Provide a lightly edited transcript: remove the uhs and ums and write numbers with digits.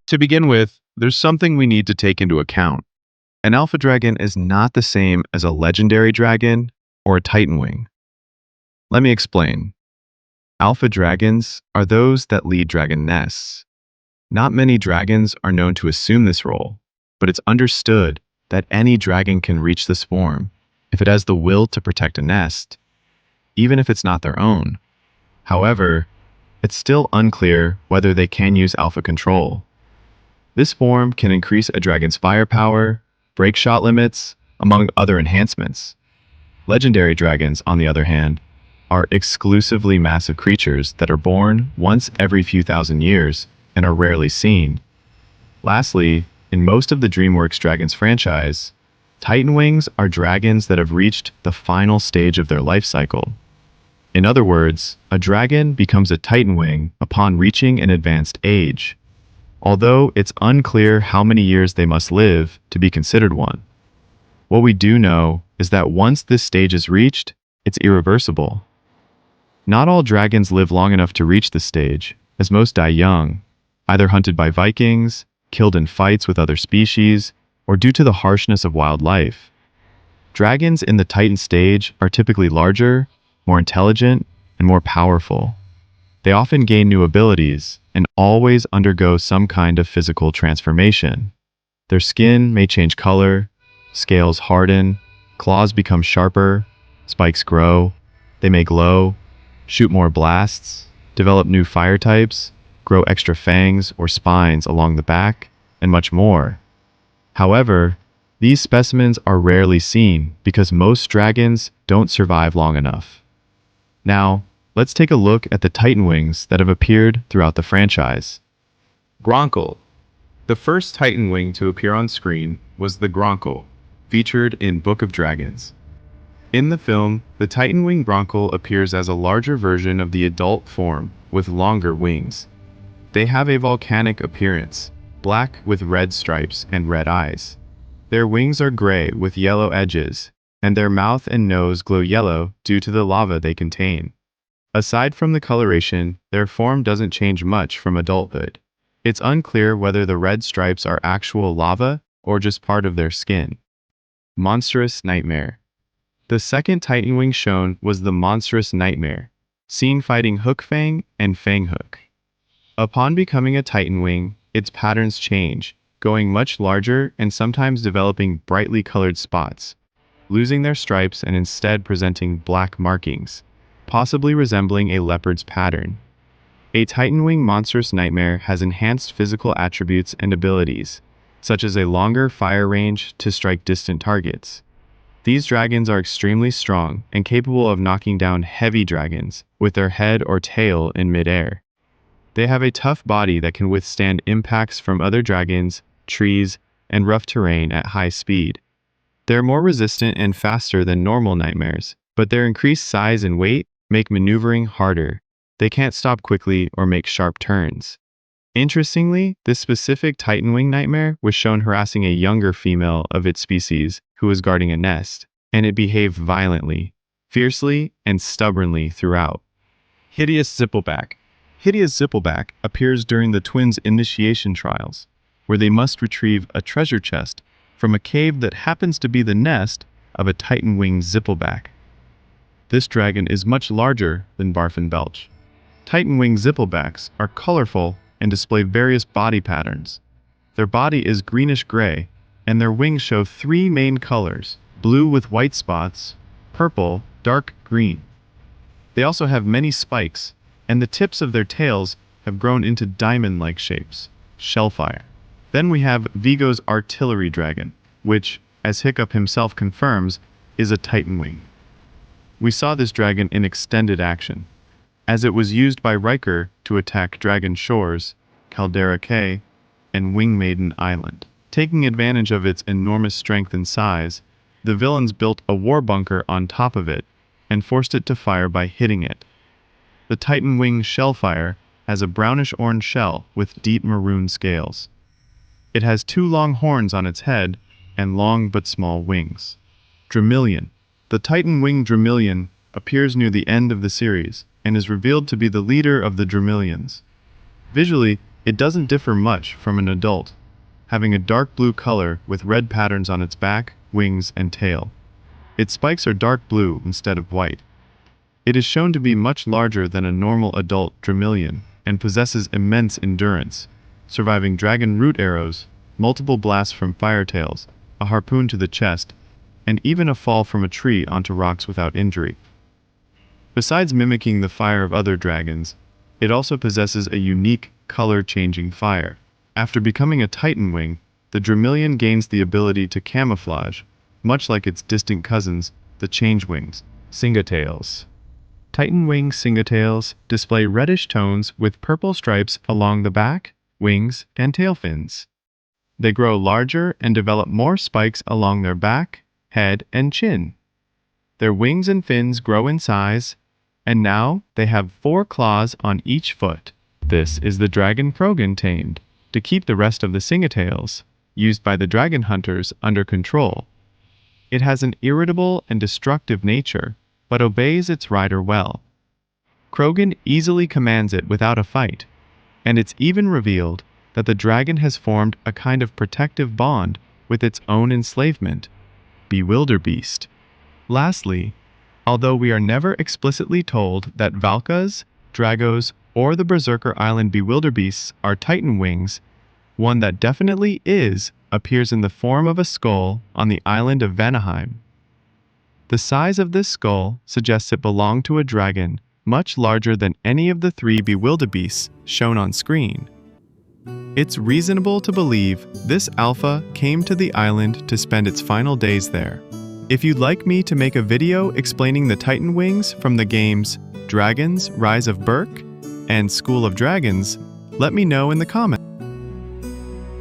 To begin with, there's something we need to take into account. An alpha dragon is not the same as a legendary dragon or a titan wing. Let me explain. Alpha dragons are those that lead dragon nests. Not many dragons are known to assume this role, but it's understood that any dragon can reach this form if it has the will to protect a nest, even if it's not their own. However, it's still unclear whether they can use alpha control. This form can increase a dragon's firepower, break shot limits, among other enhancements. Legendary dragons, on the other hand, are exclusively massive creatures that are born once every few thousand years and are rarely seen. Lastly, in most of the DreamWorks Dragons franchise, Titan Wings are dragons that have reached the final stage of their life cycle. In other words, a dragon becomes a Titan Wing upon reaching an advanced age, although it's unclear how many years they must live to be considered one. What we do know is that once this stage is reached, it's irreversible. Not all dragons live long enough to reach this stage, as most die young, either hunted by Vikings, killed in fights with other species, or due to the harshness of wildlife. Dragons in the Titan stage are typically larger, more intelligent, and more powerful. They often gain new abilities and always undergo some kind of physical transformation. Their skin may change color, scales harden, claws become sharper, spikes grow, they may glow, shoot more blasts, develop new fire types, grow extra fangs or spines along the back, and much more. However, these specimens are rarely seen because most dragons don't survive long enough. Now, let's take a look at the Titan Wings that have appeared throughout the franchise. Gronkle. The first Titan Wing to appear on screen was the Gronkle, featured in Book of Dragons. In the film, the Titan Wing Gronkle appears as a larger version of the adult form with longer wings. They have a volcanic appearance, black with red stripes and red eyes. Their wings are gray with yellow edges, and their mouth and nose glow yellow due to the lava they contain. Aside from the coloration, their form doesn't change much from adulthood. It's unclear whether the red stripes are actual lava or just part of their skin. Monstrous Nightmare. The second Titan Wing shown was the Monstrous Nightmare, seen fighting Hookfang and Fanghook. Upon becoming a Titan Wing, its patterns change, going much larger and sometimes developing brightly colored spots, losing their stripes and instead presenting black markings, possibly resembling a leopard's pattern. A Titan Wing Monstrous Nightmare has enhanced physical attributes and abilities, such as a longer fire range to strike distant targets. These dragons are extremely strong and capable of knocking down heavy dragons with their head or tail in midair. They have a tough body that can withstand impacts from other dragons, trees, and rough terrain at high speed. They're more resistant and faster than normal nightmares, but their increased size and weight make maneuvering harder. They can't stop quickly or make sharp turns. Interestingly, this specific Titan Wing nightmare was shown harassing a younger female of its species who was guarding a nest, and it behaved violently, fiercely, and stubbornly throughout. Hideous Zippleback. Hideous Zippleback appears during the twins' initiation trials, where they must retrieve a treasure chest from a cave that happens to be the nest of a Titan Wing Zippleback. This dragon is much larger than Barf and Belch. Titan Wing Zipplebacks are colorful and display various body patterns. Their body is greenish-gray, and their wings show three main colors: blue with white spots, purple, dark green. They also have many spikes, and the tips of their tails have grown into diamond-like shapes, shellfire. Then we have Vigo's Artillery Dragon, which, as Hiccup himself confirms, is a Titan Wing. We saw this dragon in extended action, as it was used by Riker to attack Dragon Shores, Caldera Cay, and Wing Maiden Island. Taking advantage of its enormous strength and size, the villains built a war bunker on top of it and forced it to fire by hitting it. The Titan Wing Shellfire has a brownish-orange shell with deep maroon scales. It has two long horns on its head and long but small wings. Drillion. The Titan Wing Drillion appears near the end of the series and is revealed to be the leader of the Drillions. Visually, It doesn't differ much from an adult, having a dark blue color with red patterns on its back, wings, and tail. Its spikes are dark blue instead of white. It is shown to be much larger than a normal adult Drillion and possesses immense endurance, surviving dragon root arrows, multiple blasts from firetails, a harpoon to the chest, and even a fall from a tree onto rocks without injury. Besides mimicking the fire of other dragons, it also possesses a unique color-changing fire. After becoming a Titan Wing, the Drillion gains the ability to camouflage, much like its distant cousins, the Changewings, singetails. Titan Wing singetails display reddish tones with purple stripes along the back, wings, and tail fins. They grow larger and develop more spikes along their back, head, and chin. Their wings and fins grow in size, and now they have 4 claws on each foot. This is the dragon Krogan tamed, to keep the rest of the singetails, used by the dragon hunters, under control. It has an irritable and destructive nature, but obeys its rider well. Krogan easily commands it without a fight, and it's even revealed that the dragon has formed a kind of protective bond with its own enslavement, bewilderbeast. Lastly, although we are never explicitly told that Valkas, Dragos, or the Berserker Island bewilderbeasts are Titan Wings, one that definitely is appears in the form of a skull on the island of Vanaheim. The size of this skull suggests it belonged to a dragon much larger than any of the 3 bewilderbeasts shown on screen. It's reasonable to believe this alpha came to the island to spend its final days there. If you'd like me to make a video explaining the Titan Wings from the games Dragons: Rise of Berk and School of Dragons, let me know in the comments.